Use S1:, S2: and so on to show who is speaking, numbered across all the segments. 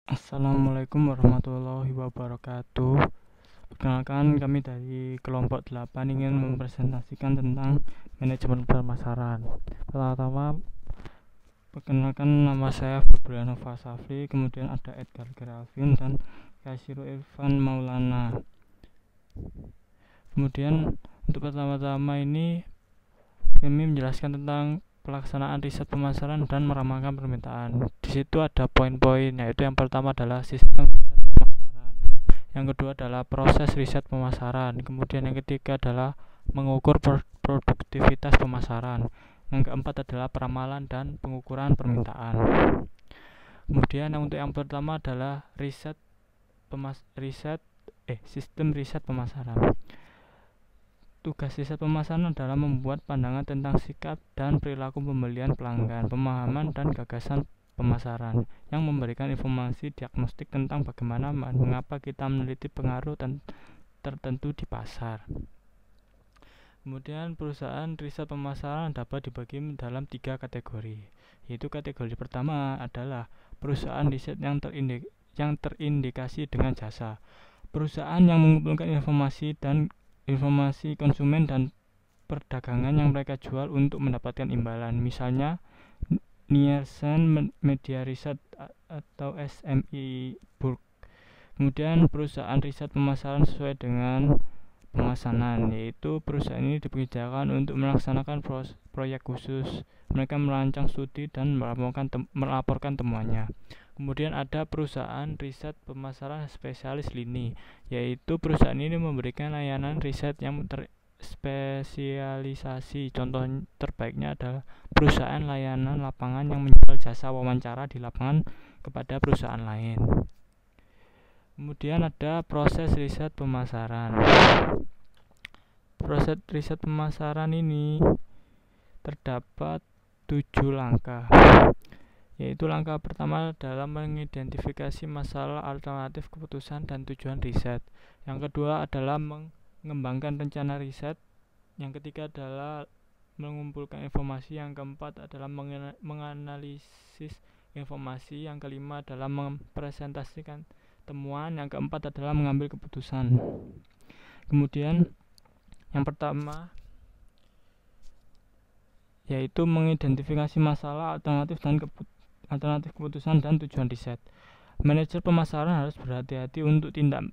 S1: Assalamualaikum warahmatullahi wabarakatuh. Perkenalkan, kami dari kelompok 8 ingin mempresentasikan tentang manajemen pemasaran. Pertama-tama, perkenalkan, nama saya Febriano Fasafri, kemudian ada Edgar Geralvin dan Kaisiro Irfan Maulana. Kemudian untuk pertama-tama ini kami menjelaskan tentang pelaksanaan riset pemasaran dan meramalkan permintaan. Di situ ada poin-poin, yaitu yang pertama adalah sistem riset pemasaran, yang kedua adalah proses riset pemasaran, kemudian yang ketiga adalah mengukur produktivitas pemasaran, yang keempat adalah peramalan dan pengukuran permintaan. Kemudian untuk yang pertama adalah sistem riset pemasaran. Tugas riset pemasaran adalah membuat pandangan tentang sikap dan perilaku pembelian pelanggan, pemahaman dan gagasan pemasaran, yang memberikan informasi diagnostik tentang bagaimana mengapa kita meneliti pengaruh tertentu di pasar. Kemudian perusahaan riset pemasaran dapat dibagi dalam 3 kategori, yaitu kategori pertama adalah perusahaan riset yang terindikasi dengan jasa. Perusahaan yang mengumpulkan informasi konsumen dan perdagangan yang mereka jual untuk mendapatkan imbalan, misalnya Nielsen Media Research atau SMI Burg. Kemudian perusahaan riset pemasaran sesuai dengan pemesanan, yaitu perusahaan ini dipekerjakan untuk melaksanakan proyek khusus. Mereka merancang studi dan melaporkan temuannya. Kemudian ada perusahaan riset pemasaran spesialis lini, yaitu perusahaan ini memberikan layanan riset yang terspesialisasi. Contoh terbaiknya adalah perusahaan layanan lapangan yang menjual jasa wawancara di lapangan kepada perusahaan lain. Kemudian ada proses riset pemasaran. Proses riset pemasaran ini terdapat 7 langkah, yaitu langkah pertama adalah mengidentifikasi masalah, alternatif, keputusan, dan tujuan riset. Yang kedua adalah mengembangkan rencana riset. Yang ketiga adalah mengumpulkan informasi. Yang keempat adalah menganalisis informasi. Yang kelima adalah mempresentasikan temuan. Yang keempat adalah mengambil keputusan. Kemudian yang pertama yaitu mengidentifikasi masalah, alternatif keputusan dan tujuan riset. Manajer pemasaran harus berhati-hati untuk tidak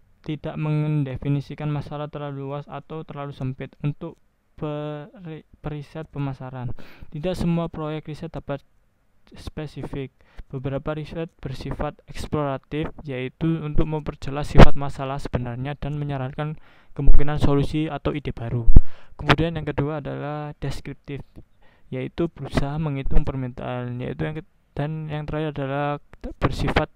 S1: mendefinisikan masalah terlalu luas atau terlalu sempit untuk periset pemasaran. Tidak semua proyek riset dapat spesifik. Beberapa riset bersifat eksploratif, yaitu untuk memperjelas sifat masalah sebenarnya dan menyarankan kemungkinan solusi atau ide baru. Kemudian yang kedua adalah deskriptif, yaitu berusaha menghitung permintaan, dan yang terakhir adalah bersifat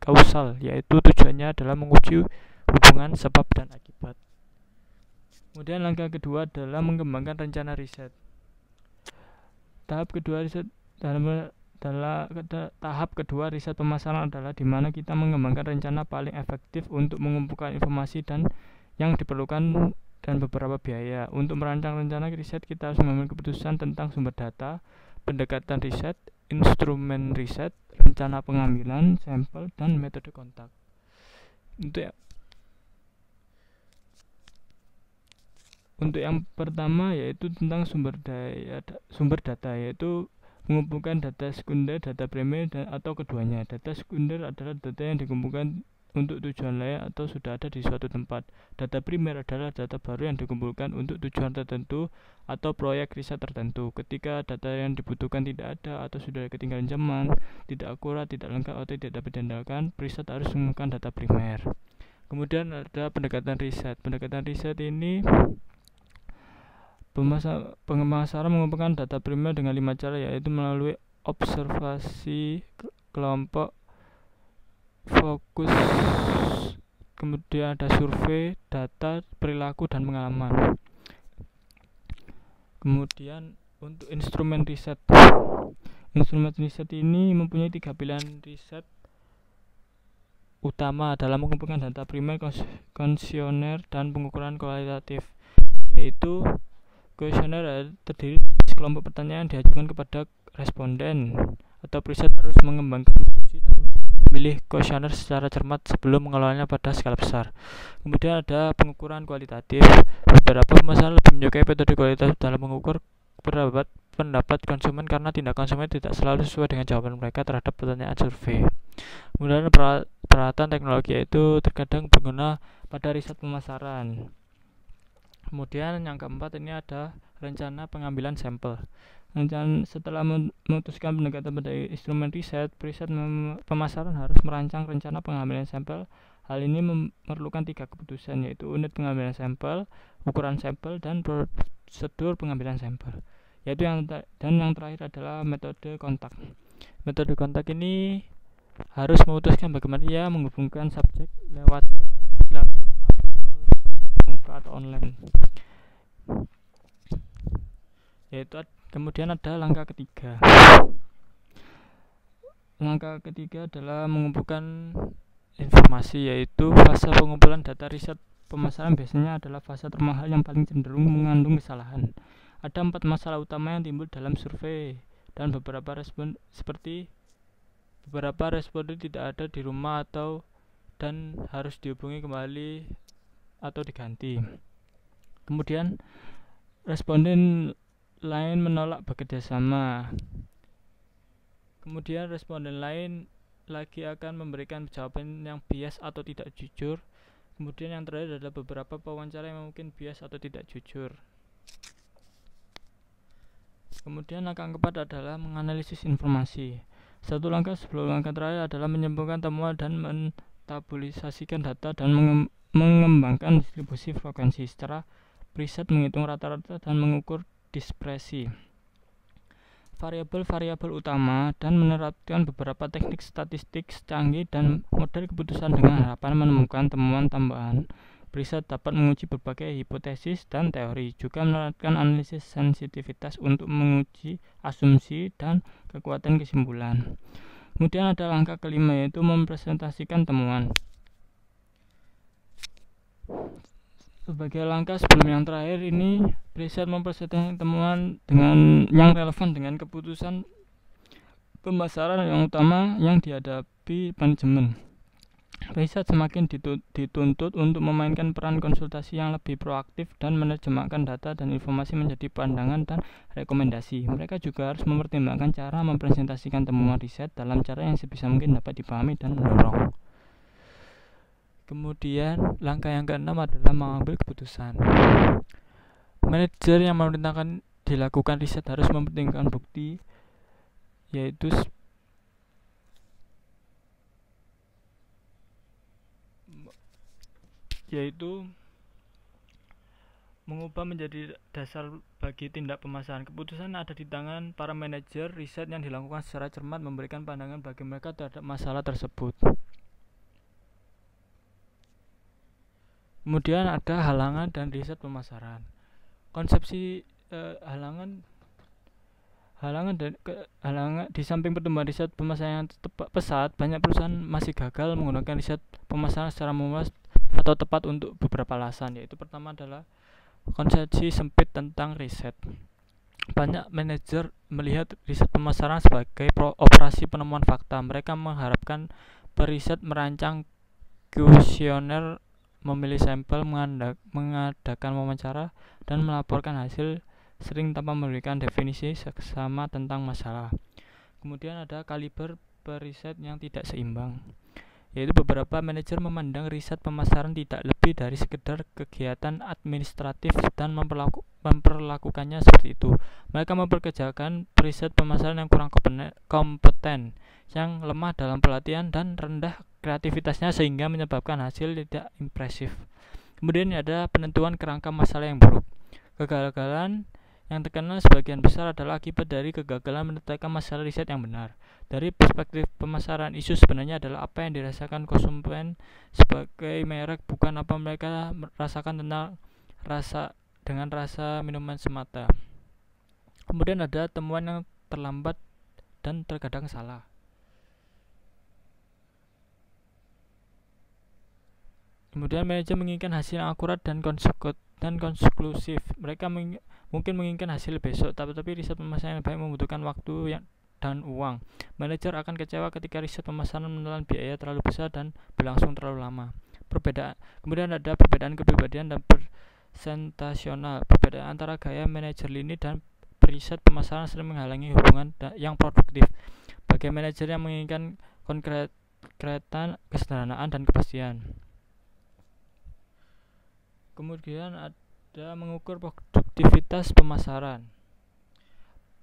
S1: kausal, yaitu tujuannya adalah menguji hubungan sebab dan akibat. Kemudian langkah kedua adalah mengembangkan rencana riset. Tahap kedua riset pemasaran adalah di mana kita mengembangkan rencana paling efektif untuk mengumpulkan informasi dan yang diperlukan dan beberapa biaya. Untuk merancang rencana riset, kita harus mengambil keputusan tentang sumber data, pendekatan riset, instrumen riset, rencana pengambilan sampel, dan metode kontak. Untuk yang pertama yaitu tentang sumber data, yaitu mengumpulkan data sekunder, data primer, atau keduanya. Data sekunder adalah data yang dikumpulkan untuk tujuan lain atau sudah ada di suatu tempat. Data primer adalah data baru yang dikumpulkan untuk tujuan tertentu atau proyek riset tertentu. Ketika data yang dibutuhkan tidak ada atau sudah ketinggalan zaman, tidak akurat, tidak lengkap, atau tidak dapat diandalkan, riset harus menggunakan data primer. Kemudian ada pendekatan riset. Pendekatan riset ini pemasaran mengumpulkan data primer dengan 5 cara, yaitu melalui observasi kelompok, fokus, kemudian ada survei, data, perilaku, dan pengalaman. Kemudian untuk instrumen riset ini mempunyai 3 pilihan riset utama dalam mengumpulkan data primer, kuesioner, dan pengukuran kualitatif, yaitu kuesioner terdiri dari kelompok pertanyaan diajukan kepada responden, atau riset harus mengembangkan uji dan memilih kuesioner secara cermat sebelum mengelolanya pada skala besar. Kemudian ada pengukuran kualitatif. Beberapa pemasaran lebih menyukai metode kualitatif dalam mengukur pendapat konsumen karena tindak konsumen tidak selalu sesuai dengan jawaban mereka terhadap pertanyaan survei. Kemudian peralatan teknologi itu terkadang berguna pada riset pemasaran. Kemudian yang keempat ini ada rencana pengambilan sampel. Setelah memutuskan pendekatan pada instrumen riset, pemasaran harus merancang rencana pengambilan sampel. Hal ini memerlukan 3 keputusan, yaitu unit pengambilan sampel, ukuran sampel, dan prosedur pengambilan sampel. Yang terakhir adalah metode kontak. Metode kontak ini harus memutuskan bagaimana ia menghubungkan subjek lewat telepon atau online. Kemudian ada langkah ketiga. Langkah ketiga adalah mengumpulkan informasi, yaitu fase pengumpulan data riset pemasaran biasanya adalah fase termahal yang paling cenderung mengandung kesalahan. Ada 4 masalah utama yang timbul dalam survei dan beberapa responden tidak ada di rumah dan harus dihubungi kembali atau diganti. Kemudian responden lain menolak bekerja sama. Kemudian responden lain lagi akan memberikan jawaban yang bias atau tidak jujur. Kemudian yang terakhir adalah beberapa pewawancara yang mungkin bias atau tidak jujur. Kemudian langkah keempat adalah menganalisis informasi. Satu langkah sebelum langkah terakhir adalah menyimpulkan temuan dan mentabulisasikan data dan mengembangkan distribusi frekuensi. Secara riset menghitung rata-rata dan mengukur dispersi variabel-variabel utama dan menerapkan beberapa teknik statistik canggih dan model keputusan dengan harapan menemukan temuan tambahan. Riset dapat menguji berbagai hipotesis dan teori, juga menerapkan analisis sensitivitas untuk menguji asumsi dan kekuatan kesimpulan. Kemudian ada langkah kelima, yaitu mempresentasikan temuan. Sebagai langkah sebelum yang terakhir ini, riset mempresentasikan temuan dengan yang relevan dengan keputusan pemasaran yang utama yang dihadapi manajemen. Riset semakin dituntut untuk memainkan peran konsultasi yang lebih proaktif dan menerjemahkan data dan informasi menjadi pandangan dan rekomendasi. Mereka juga harus mempertimbangkan cara mempresentasikan temuan riset dalam cara yang sebisa mungkin dapat dipahami dan mendorong. Kemudian langkah yang keenam adalah mengambil keputusan. Manajer yang memerintahkan dilakukan riset harus mempertimbangkan bukti, yaitu mengubah menjadi dasar bagi tindak pemasaran. Keputusan ada di tangan para manajer riset yang dilakukan secara cermat, memberikan pandangan bagi mereka terhadap masalah tersebut. Kemudian ada halangan dan riset pemasaran. Konsepsi halangan di samping pertumbuhan riset pemasaran yang pesat, banyak perusahaan masih gagal menggunakan riset pemasaran secara meluas atau tepat untuk beberapa alasan, yaitu pertama adalah konsepsi sempit tentang riset. Banyak manajer melihat riset pemasaran sebagai operasi penemuan fakta. Mereka mengharapkan periset merancang kuesioner, memilih sampel, mengadakan wawancara, dan melaporkan hasil, sering tanpa memberikan definisi seksama tentang masalah. Kemudian ada kaliber periset yang tidak seimbang, yaitu beberapa manajer memandang riset pemasaran tidak lebih dari sekedar kegiatan administratif dan memperlakukannya seperti itu. Mereka memperkerjakan periset pemasaran yang kurang kompeten, yang lemah dalam pelatihan dan rendah kreativitasnya sehingga menyebabkan hasil tidak impresif. Kemudian ada penentuan kerangka masalah yang buruk. Kegagalan yang terkenal sebagian besar adalah akibat dari kegagalan menetapkan masalah riset yang benar. Dari perspektif pemasaran, isu sebenarnya adalah apa yang dirasakan konsumen sebagai merek, bukan apa mereka rasakan dengan rasa minuman semata. Kemudian ada temuan yang terlambat dan terkadang salah. Kemudian manajer menginginkan hasil yang akurat dan konklusif. Mereka mungkin menginginkan hasil besok, tapi riset pemasaran yang baik membutuhkan waktu dan uang. Manajer akan kecewa ketika riset pemasaran menelan biaya terlalu besar dan berlangsung terlalu lama. Kemudian ada perbedaan kepribadian dan presentasional. Perbedaan antara gaya manajer lini dan riset pemasaran sering menghalangi hubungan yang produktif. Bagi manajer yang menginginkan konkretan, kesederhanaan, dan kepastian. Kemudian ada mengukur produktivitas pemasaran.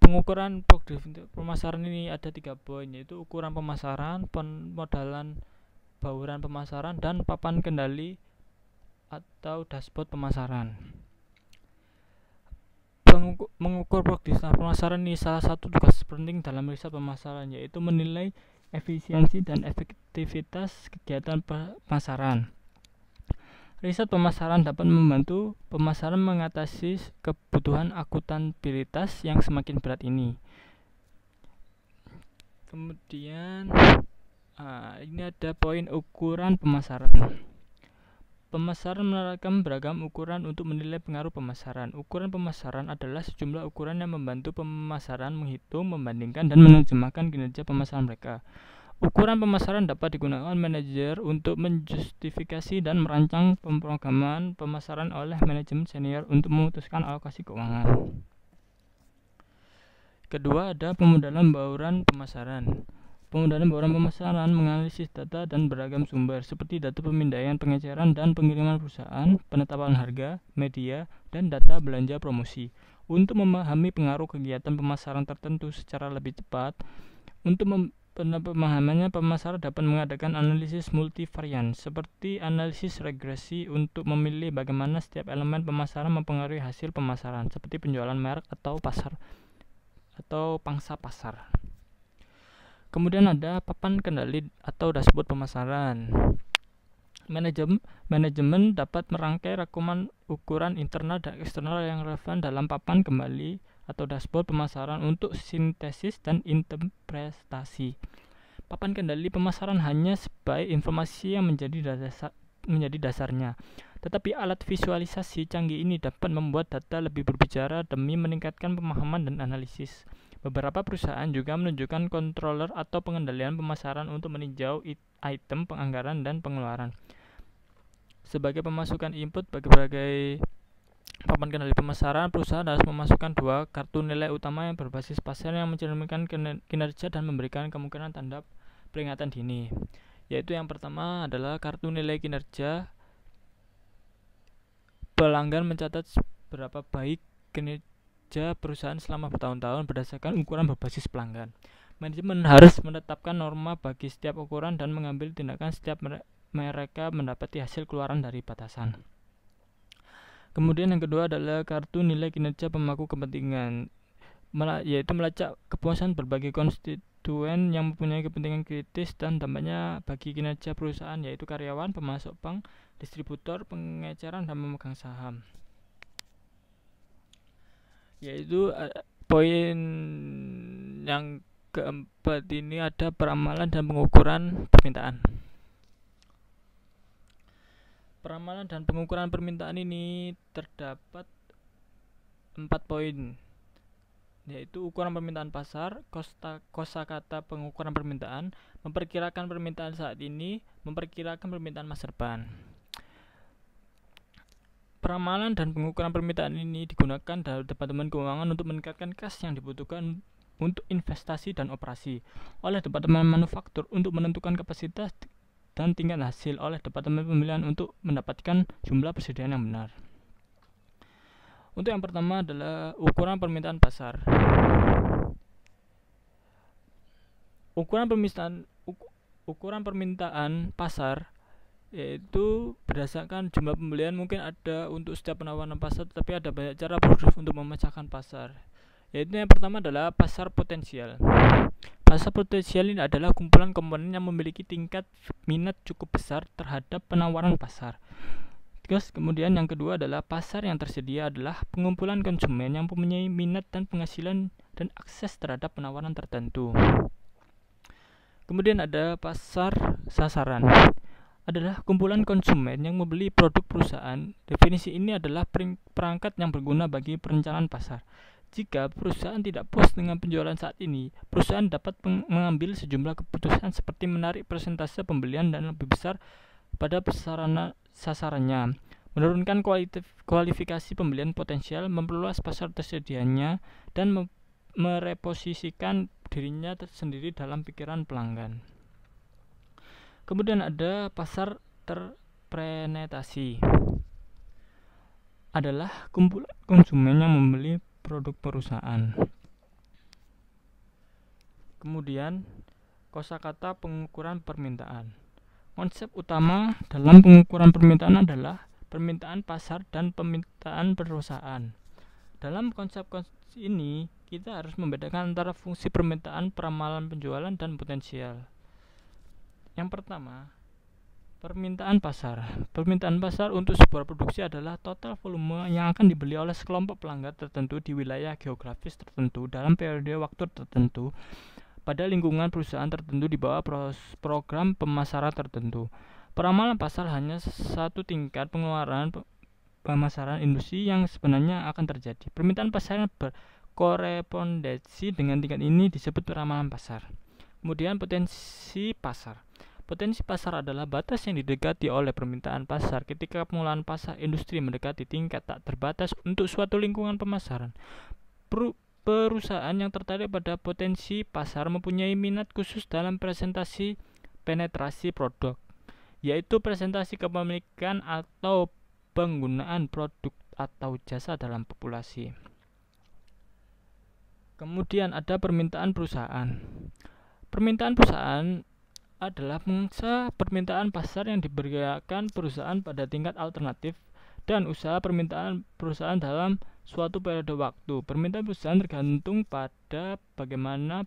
S1: Pengukuran produktivitas pemasaran ini ada 3 poin, yaitu ukuran pemasaran, pemodalan bauran pemasaran, dan papan kendali atau dashboard pemasaran. Mengukur produktivitas pemasaran ini salah satu tugas penting dalam riset pemasaran, yaitu menilai efisiensi dan efektivitas kegiatan pemasaran. Riset pemasaran dapat membantu pemasaran mengatasi kebutuhan akuntabilitas yang semakin berat ini. Kemudian ini ada poin ukuran pemasaran. Pemasaran menerapkan beragam ukuran untuk menilai pengaruh pemasaran. Ukuran pemasaran adalah sejumlah ukuran yang membantu pemasaran menghitung, membandingkan, dan menerjemahkan kinerja pemasaran mereka. Ukuran pemasaran dapat digunakan manajer untuk menjustifikasi dan merancang pemrograman pemasaran oleh manajemen senior untuk memutuskan alokasi keuangan. Kedua, ada pemodalan bauran pemasaran. Pemodalan bauran pemasaran menganalisis data dan beragam sumber seperti data pemindaian, pengeceran, dan pengiriman perusahaan, penetapan harga, media, dan data belanja promosi untuk memahami pengaruh kegiatan pemasaran tertentu secara lebih cepat. Untuk pemahamannya, pemasaran dapat mengadakan analisis multivarian seperti analisis regresi untuk memilih bagaimana setiap elemen pemasaran mempengaruhi hasil pemasaran seperti penjualan merek atau pangsa pasar. Kemudian ada papan kendali atau dashboard pemasaran. Manajemen dapat merangkai rangkuman ukuran internal dan eksternal yang relevan dalam papan kendali atau dashboard pemasaran untuk sintesis dan interpretasi. Papan kendali pemasaran hanya sebagai informasi yang menjadi dasarnya, tetapi alat visualisasi canggih ini dapat membuat data lebih berbicara demi meningkatkan pemahaman dan analisis. Beberapa perusahaan juga menunjukkan controller atau pengendalian pemasaran untuk meninjau item penganggaran dan pengeluaran. Sebagai pemasukan input bagi berbagai papan kendali pemasaran, perusahaan harus memasukkan 2 kartu nilai utama yang berbasis pasar yang mencerminkan kinerja dan memberikan kemungkinan tanda peringatan dini. Yaitu yang pertama adalah kartu nilai kinerja. Pelanggan mencatat seberapa baik kinerja perusahaan selama bertahun-tahun berdasarkan ukuran berbasis pelanggan. Manajemen harus menetapkan norma bagi setiap ukuran dan mengambil tindakan setiap mereka mendapati hasil keluaran dari batasan. Kemudian yang kedua adalah kartu nilai kinerja pemangku kepentingan, yaitu melacak kepuasan berbagai konstituen yang mempunyai kepentingan kritis dan dampaknya bagi kinerja perusahaan, yaitu karyawan, pemasok bank, distributor, pengeceran, dan pemegang saham. Yaitu poin yang keempat ini ada peramalan dan pengukuran permintaan. Peramalan dan pengukuran permintaan ini terdapat 4 poin, yaitu ukuran permintaan pasar, kosakata pengukuran permintaan, memperkirakan permintaan saat ini, memperkirakan permintaan masa depan. Peramalan dan pengukuran permintaan ini digunakan dalam Departemen Keuangan untuk meningkatkan kas yang dibutuhkan untuk investasi dan operasi, oleh Departemen Manufaktur untuk menentukan kapasitas dan tingkat hasil, oleh Departemen Pemilihan untuk mendapatkan jumlah persediaan yang benar. Untuk yang pertama adalah ukuran permintaan pasar. Ukuran permintaan pasar yaitu berdasarkan jumlah pembelian. Mungkin ada untuk setiap penawaran pasar, tetapi ada banyak cara produktif untuk memecahkan pasar. Yaitu yang pertama adalah pasar potensial. Pasar potensial ini adalah kumpulan komponen yang memiliki tingkat minat cukup besar terhadap penawaran pasar. Terus kemudian yang kedua adalah pasar yang tersedia, adalah pengumpulan konsumen yang mempunyai minat dan penghasilan dan akses terhadap penawaran tertentu. Kemudian ada pasar sasaran, adalah kumpulan konsumen yang membeli produk perusahaan. Definisi ini adalah perangkat yang berguna bagi perencanaan pasar. Jika perusahaan tidak puas dengan penjualan saat ini, perusahaan dapat mengambil sejumlah keputusan seperti menarik persentase pembelian dan lebih besar pada sasarannya, menurunkan kualifikasi pembelian potensial, memperluas pasar tersedianya, dan mereposisikan dirinya sendiri dalam pikiran pelanggan. Kemudian ada pasar terpenetrasi. Adalah kumpulan konsumen yang membeli produk perusahaan. Kemudian kosakata pengukuran permintaan. Konsep utama dalam pengukuran permintaan adalah permintaan pasar dan permintaan perusahaan. Dalam konsep ini, kita harus membedakan antara fungsi permintaan, peramalan penjualan, dan potensial. Yang pertama, permintaan pasar. Permintaan pasar untuk sebuah produksi adalah total volume yang akan dibeli oleh sekelompok pelanggan tertentu di wilayah geografis tertentu dalam periode waktu tertentu pada lingkungan perusahaan tertentu di bawah program pemasaran tertentu. Peramalan pasar hanya satu tingkat pengeluaran pemasaran industri yang sebenarnya akan terjadi. Permintaan pasar yang berkorespondensi dengan tingkat ini disebut peramalan pasar. Kemudian potensi pasar. Potensi pasar adalah batas yang didekati oleh permintaan pasar ketika pengelolaan pasar industri mendekati tingkat tak terbatas untuk suatu lingkungan pemasaran. Perusahaan yang tertarik pada potensi pasar mempunyai minat khusus dalam presentasi penetrasi produk, yaitu presentasi kepemilikan atau penggunaan produk atau jasa dalam populasi. Kemudian ada permintaan perusahaan. Permintaan perusahaan adalah mangsa permintaan pasar yang diberikan perusahaan pada tingkat alternatif dan usaha permintaan perusahaan dalam suatu periode waktu. Permintaan perusahaan tergantung pada bagaimana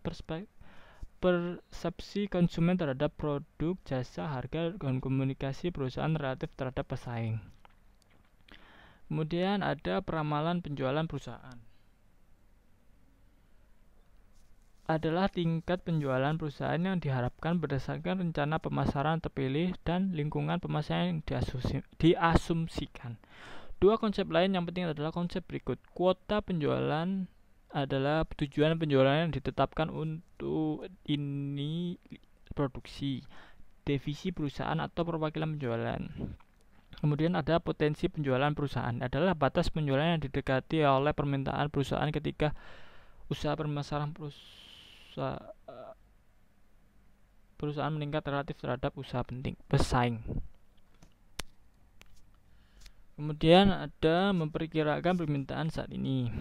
S1: persepsi konsumen terhadap produk, jasa, harga, dan komunikasi perusahaan relatif terhadap pesaing. Kemudian ada peramalan penjualan perusahaan. Adalah tingkat penjualan perusahaan yang diharapkan berdasarkan rencana pemasaran terpilih dan lingkungan pemasaran yang diasumsikan. Dua konsep lain yang penting adalah konsep berikut. Kuota penjualan adalah tujuan penjualan yang ditetapkan untuk ini produksi, divisi perusahaan atau perwakilan penjualan. Kemudian ada potensi penjualan perusahaan, adalah batas penjualan yang didekati oleh permintaan perusahaan ketika usaha pemasaran perusahaan meningkat relatif terhadap usaha pesaing. Kemudian ada memperkirakan permintaan saat ini.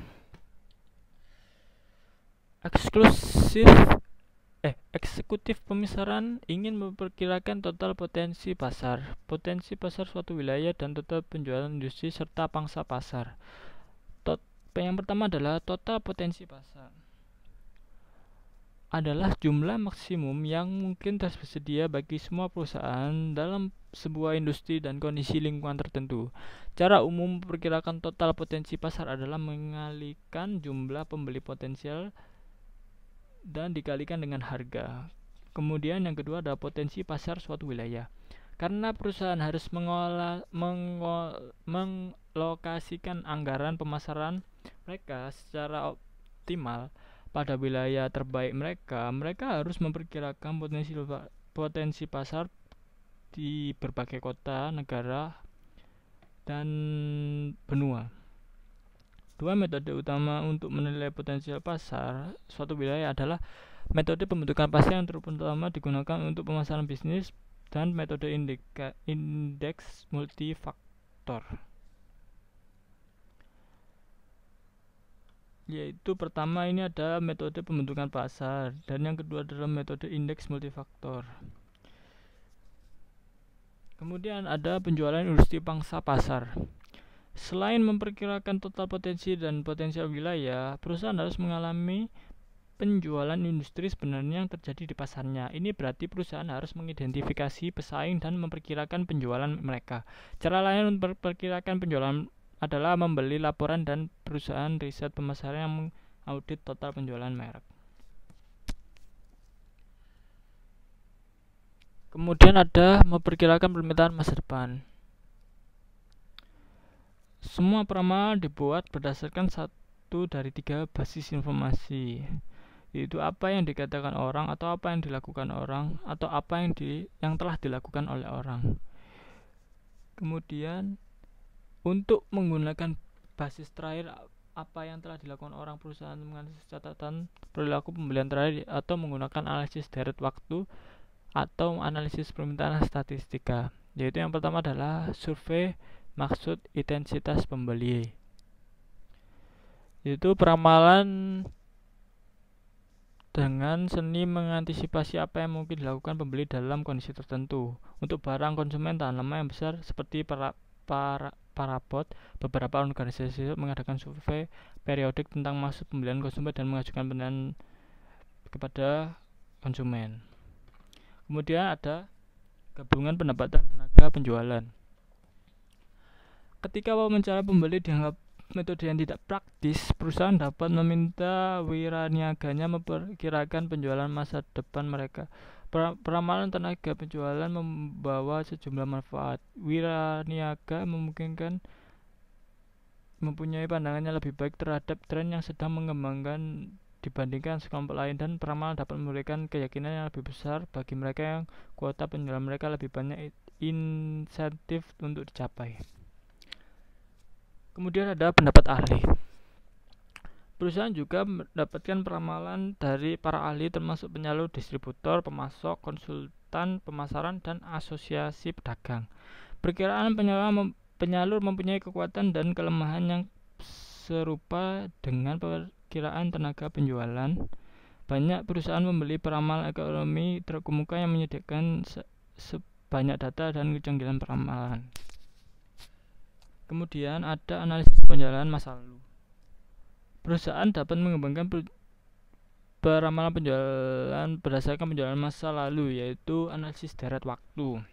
S1: Eksekutif pemasaran ingin memperkirakan total potensi pasar suatu wilayah dan total penjualan industri serta pangsa pasar. Yang pertama adalah total potensi pasar. Adalah jumlah maksimum yang mungkin tersedia bagi semua perusahaan dalam sebuah industri dan kondisi lingkungan tertentu. Cara umum memperkirakan total potensi pasar adalah mengalikan jumlah pembeli potensial dan dikalikan dengan harga. Kemudian yang kedua adalah potensi pasar suatu wilayah. Karena perusahaan harus mengalokasikan anggaran pemasaran mereka secara optimal pada wilayah terbaik mereka harus memperkirakan potensi pasar di berbagai kota, negara, dan benua. Dua metode utama untuk menilai potensial pasar suatu wilayah adalah metode pembentukan pasar yang terutama digunakan untuk pemasaran bisnis dan metode indeks multifaktor. Yaitu pertama ini ada metode pembentukan pasar dan yang kedua adalah metode indeks multifaktor. Kemudian ada penjualan industri pangsa pasar. Selain memperkirakan total potensi dan potensial wilayah, perusahaan harus mengalami penjualan industri sebenarnya yang terjadi di pasarnya. Ini berarti perusahaan harus mengidentifikasi pesaing dan memperkirakan penjualan mereka. Cara lain untuk memperkirakan penjualan adalah membeli laporan dan perusahaan riset pemasaran yang mengaudit total penjualan merek. Kemudian ada memperkirakan permintaan masa depan. Semua peramalan dibuat berdasarkan satu satu dari tiga basis informasi, yaitu apa yang dikatakan orang, atau apa yang dilakukan orang, atau apa yang telah dilakukan oleh orang. Kemudian untuk menggunakan basis terakhir, apa yang telah dilakukan orang, perusahaan menganalisis catatan perilaku pembelian terakhir, atau menggunakan analisis deret waktu atau analisis permintaan statistika, yaitu yang pertama adalah survei maksud intensitas pembeli, yaitu peramalan dengan seni mengantisipasi apa yang mungkin dilakukan pembeli dalam kondisi tertentu. Untuk barang konsumen tahan lama yang besar seperti parabot, beberapa organisasi mengadakan survei periodik tentang maksud pembelian konsumen dan mengajukan penilaian kepada konsumen. Kemudian ada gabungan pendapatan tenaga penjualan. Ketika wawancara pembeli dianggap metode yang tidak praktis, perusahaan dapat meminta wiraniaganya memperkirakan penjualan masa depan mereka. Peramalan tenaga penjualan membawa sejumlah manfaat. Wiraniaga memungkinkan mempunyai pandangan yang lebih baik terhadap tren yang sedang mengembangkan dibandingkan sekelompok lain, dan peramalan dapat memberikan keyakinan yang lebih besar bagi mereka yang kuota penjualan mereka lebih banyak insentif untuk dicapai. Kemudian ada pendapat ahli. Perusahaan juga mendapatkan peramalan dari para ahli termasuk penyalur, distributor, pemasok, konsultan pemasaran, dan asosiasi pedagang. Perkiraan penyalur mempunyai kekuatan dan kelemahan yang serupa dengan perkiraan tenaga penjualan. Banyak perusahaan membeli peramal ekonomi terkemuka yang menyediakan sebanyak data dan kecanggihan peramalan. Kemudian ada analisis penjualan masa lalu. Perusahaan dapat mengembangkan peramalan penjualan berdasarkan penjualan masa lalu, yaitu analisis deret waktu.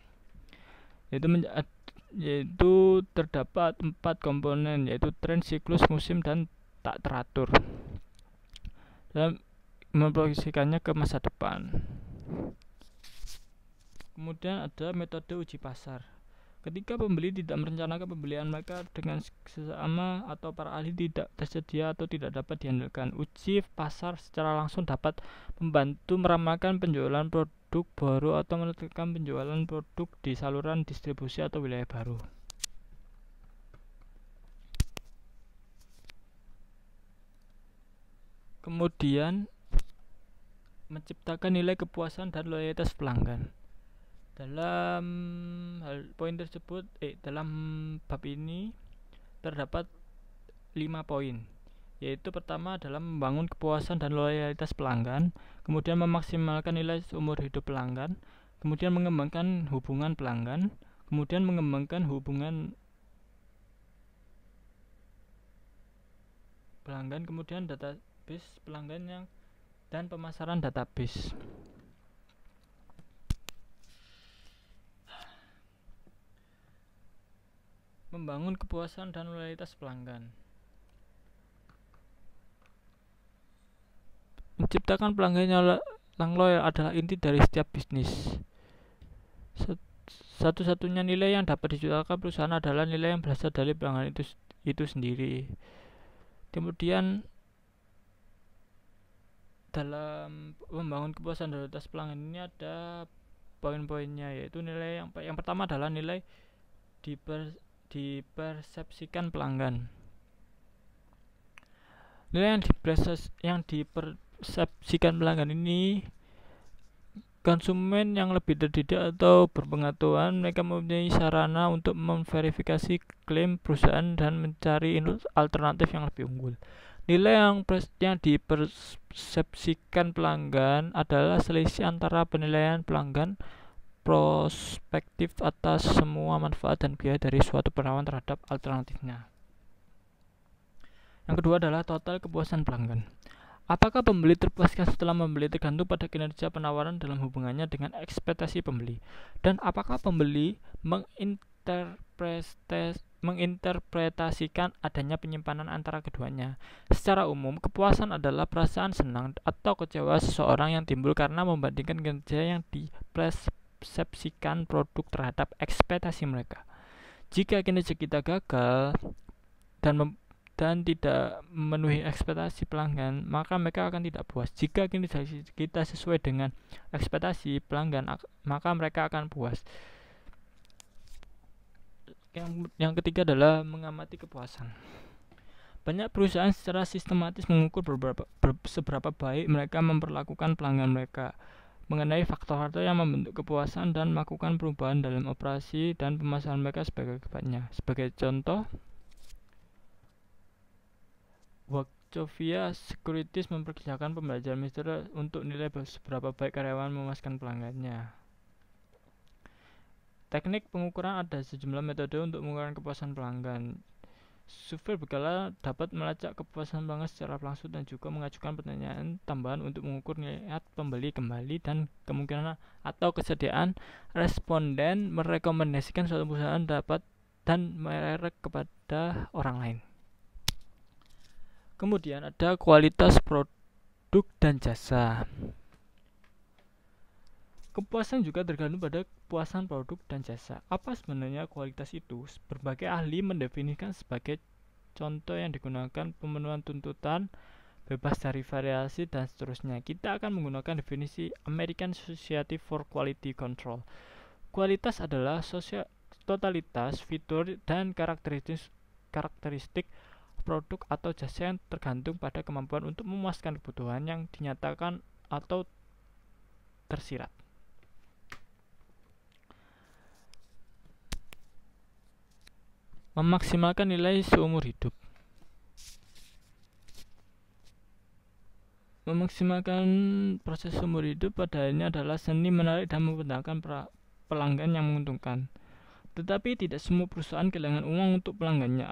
S1: Yaitu terdapat 4 komponen, yaitu tren, siklus, musim, dan tak teratur, dan memproyeksikannya ke masa depan. Kemudian ada metode uji pasar. Ketika pembeli tidak merencanakan pembelian mereka dengan sesama atau para ahli tidak tersedia atau tidak dapat diandalkan, uji pasar secara langsung dapat membantu meramalkan penjualan produk baru atau menentukan penjualan produk di saluran distribusi atau wilayah baru. Kemudian menciptakan nilai kepuasan dan loyalitas pelanggan. Dalam poin tersebut, dalam bab ini terdapat 5 poin, yaitu pertama adalah membangun kepuasan dan loyalitas pelanggan, kemudian memaksimalkan nilai seumur hidup pelanggan, kemudian mengembangkan hubungan pelanggan, kemudian mengembangkan hubungan pelanggan, kemudian database pelanggan dan pemasaran database. Membangun kepuasan dan loyalitas pelanggan. Menciptakan pelanggan yang loyal adalah inti dari setiap bisnis. Satu-satunya nilai yang dapat diciptakan perusahaan adalah nilai yang berasal dari pelanggan itu sendiri. Kemudian dalam membangun kepuasan dan loyalitas pelanggan ini ada poin-poinnya, yaitu nilai yang pertama adalah nilai dipersepsikan pelanggan. Nilai yang dipersepsikan pelanggan ini, konsumen yang lebih terdidik atau berpengetahuan, mereka mempunyai sarana untuk memverifikasi klaim perusahaan dan mencari alternatif yang lebih unggul. Nilai yang dipersepsikan pelanggan adalah selisih antara penilaian pelanggan prospektif atas semua manfaat dan biaya dari suatu penawaran terhadap alternatifnya. Yang kedua adalah total kepuasan pelanggan. Apakah pembeli terpuaskan setelah membeli tergantung pada kinerja penawaran dalam hubungannya dengan ekspektasi pembeli, dan apakah pembeli menginterpretasikan adanya penyimpanan antara keduanya. Secara umum, kepuasan adalah perasaan senang atau kecewa seseorang yang timbul karena membandingkan kinerja yang dipersepsikan produk terhadap ekspektasi mereka. Jika kinerja kita gagal dan tidak memenuhi ekspektasi pelanggan, maka mereka akan tidak puas. Jika kinerja kita sesuai dengan ekspektasi pelanggan, maka mereka akan puas. Yang ketiga adalah mengamati kepuasan. Banyak perusahaan secara sistematis mengukur seberapa baik mereka memperlakukan pelanggan mereka mengenai faktor-faktor yang membentuk kepuasan dan melakukan perubahan dalam operasi dan pemasaran mereka sebagai akibatnya. Sebagai contoh, Wachovia Securities memperkerjakan pembelajaran misteri untuk nilai seberapa baik karyawan memuaskan pelanggannya. Teknik pengukuran: ada sejumlah metode untuk mengukur kepuasan pelanggan. Survei berkala dapat melacak kepuasan pelanggan secara langsung dan juga mengajukan pertanyaan tambahan untuk mengukur niat pembeli kembali dan kemungkinan atau kesediaan responden merekomendasikan suatu perusahaan dan merek kepada orang lain. Kemudian ada kualitas produk dan jasa. Kepuasan juga tergantung pada kepuasan produk dan jasa. Apa sebenarnya kualitas itu? Berbagai ahli mendefinisikan sebagai contoh yang digunakan pemenuhan tuntutan, bebas dari variasi, dan seterusnya. Kita akan menggunakan definisi American Society for Quality Control. Kualitas adalah totalitas fitur dan karakteristik produk atau jasa yang tergantung pada kemampuan untuk memuaskan kebutuhan yang dinyatakan atau tersirat. Memaksimalkan nilai seumur hidup. Memaksimalkan proses seumur hidup pada akhirnya adalah seni menarik dan mempertahankan pelanggan yang menguntungkan. Tetapi tidak semua perusahaan kehilangan uang untuk pelanggannya.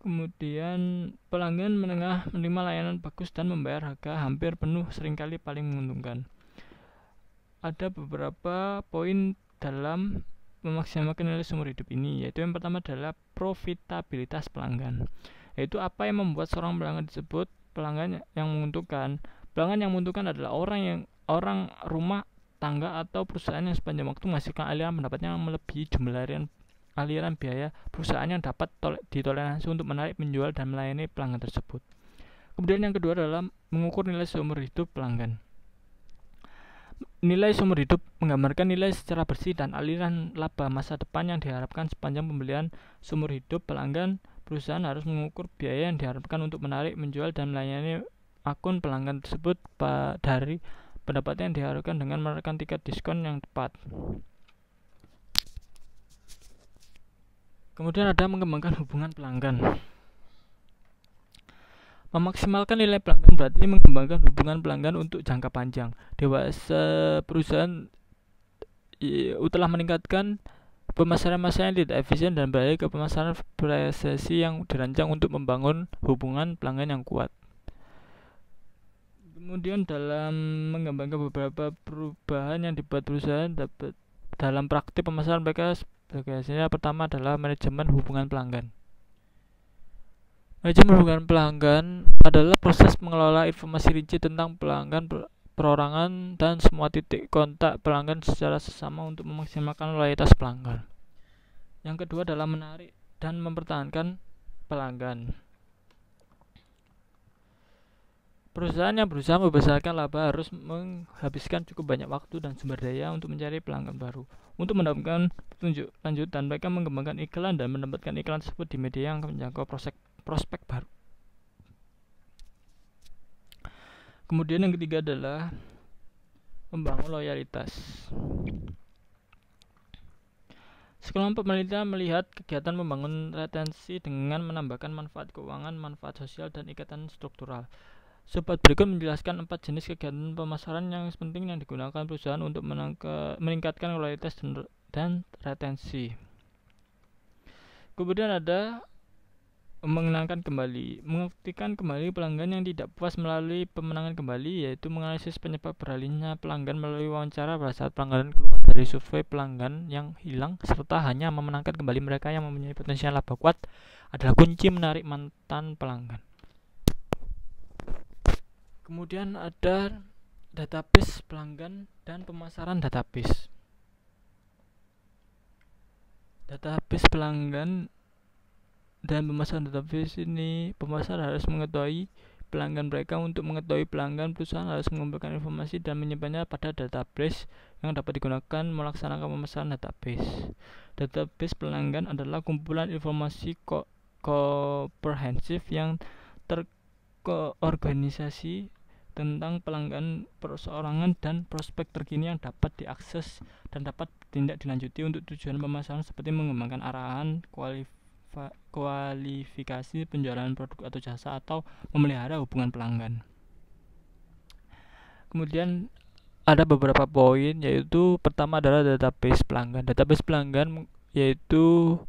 S1: Kemudian pelanggan menengah menerima layanan bagus dan membayar harga hampir penuh, seringkali paling menguntungkan. Ada beberapa poin dalam memaksimalkan nilai seumur hidup ini, yaitu yang pertama adalah profitabilitas pelanggan, yaitu apa yang membuat seorang pelanggan disebut pelanggan yang menguntungkan. Pelanggan yang menguntungkan adalah orang rumah tangga atau perusahaan yang sepanjang waktu menghasilkan aliran pendapatnya yang melebihi jumlah aliran biaya perusahaan yang dapat ditoleransi untuk menarik, menjual, dan melayani pelanggan tersebut. Kemudian yang kedua adalah mengukur nilai seumur hidup pelanggan. Nilai seumur hidup menggambarkan nilai secara bersih dan aliran laba masa depan yang diharapkan sepanjang pembelian seumur hidup pelanggan. Perusahaan harus mengukur biaya yang diharapkan untuk menarik, menjual, dan melayani akun pelanggan tersebut dari pendapatan yang diharapkan dengan menekan tingkat diskon yang tepat. Kemudian ada mengembangkan hubungan pelanggan. Memaksimalkan nilai pelanggan berarti mengembangkan hubungan pelanggan untuk jangka panjang. Dewasa perusahaan telah meningkatkan pemasaran yang tidak efisien dan beralih ke pemasaran presisi yang dirancang untuk membangun hubungan pelanggan yang kuat. Kemudian dalam mengembangkan beberapa perubahan yang dibuat perusahaan dalam praktik pemasaran mereka, hasilnya pertama adalah manajemen hubungan pelanggan. Manajemen hubungan pelanggan adalah proses mengelola informasi rinci tentang pelanggan, perorangan, dan semua titik kontak pelanggan secara sesama untuk memaksimalkan loyalitas pelanggan. Yang kedua adalah menarik dan mempertahankan pelanggan. Perusahaan yang berusaha membesarkan laba harus menghabiskan cukup banyak waktu dan sumber daya untuk mencari pelanggan baru. Untuk mendapatkan petunjuk lanjutan, mereka mengembangkan iklan dan menempatkan iklan tersebut di media yang akan menjangkau prospek baru. Kemudian yang ketiga adalah membangun loyalitas. Sekelompok penelitian melihat kegiatan membangun retensi dengan menambahkan manfaat keuangan, manfaat sosial, dan ikatan struktural. Sobat berikut menjelaskan 4 jenis kegiatan pemasaran yang penting yang digunakan perusahaan untuk meningkatkan loyalitas dan retensi. Kemudian ada mengenangkan kembali, mengaktifkan kembali pelanggan yang tidak puas melalui pemenangan kembali, yaitu menganalisis penyebab beralihnya pelanggan melalui wawancara pada saat pelanggan keluar dari survei pelanggan yang hilang, serta hanya memenangkan kembali mereka yang mempunyai potensial laba kuat adalah kunci menarik mantan pelanggan. Kemudian ada database pelanggan dan pemasaran database. Database pelanggan Dan pemasaran database ini, pemasar harus mengetahui pelanggan mereka. Untuk mengetahui pelanggan, perusahaan harus mengumpulkan informasi dan menyimpannya pada database yang dapat digunakan melaksanakan pemasaran database. Database pelanggan adalah kumpulan informasi komprehensif yang terorganisasi tentang pelanggan, perseorangan, dan prospek terkini yang dapat diakses dan dapat tindak dilanjuti untuk tujuan pemasaran seperti mengembangkan arahan, kualifikasi, penjualan produk atau jasa, atau memelihara hubungan pelanggan. Kemudian ada beberapa poin, yaitu pertama adalah database pelanggan. Database pelanggan yaitu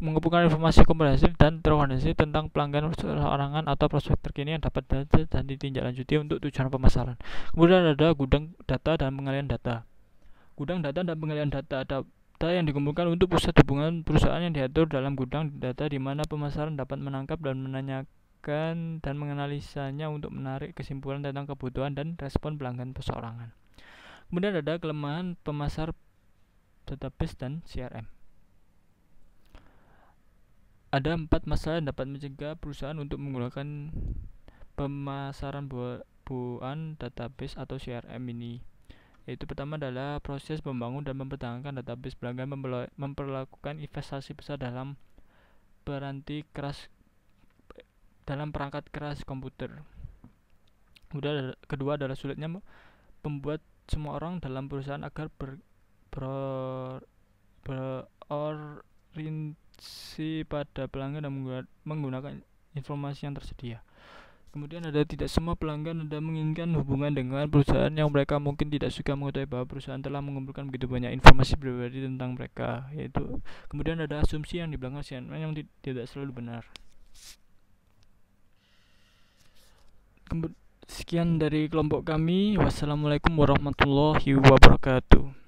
S1: mengumpulkan informasi komprehensif dan terorganisasi tentang pelanggan, perseorangan, atau prospek terkini yang dapat diakses dan ditindaklanjuti untuk tujuan pemasaran. Kemudian ada gudang data dan pengalian data. Gudang data dan pengalian data yang dikumpulkan untuk pusat hubungan perusahaan yang diatur dalam gudang data, di mana pemasaran dapat menangkap dan menanyakan dan menganalisanya untuk menarik kesimpulan tentang kebutuhan dan respon pelanggan perseorangan. Kemudian ada kelemahan pemasar database dan CRM. Ada 4 masalah yang dapat mencegah perusahaan untuk menggunakan pemasaran buaan database atau CRM ini. Yaitu pertama adalah proses membangun dan mempertahankan database pelanggan memperlakukan investasi besar dalam perangkat keras komputer. Kedua adalah sulitnya membuat semua orang dalam perusahaan agar berorientasi pada pelanggan dan menggunakan informasi yang tersedia. Kemudian ada tidak semua pelanggan Anda menginginkan hubungan dengan perusahaan yang mereka mungkin tidak suka mengetahui bahwa perusahaan telah mengumpulkan begitu banyak informasi pribadi tentang mereka. Kemudian ada asumsi yang di belakang CNN yang tidak selalu benar. Sekian dari kelompok kami. Wassalamualaikum warahmatullahi wabarakatuh.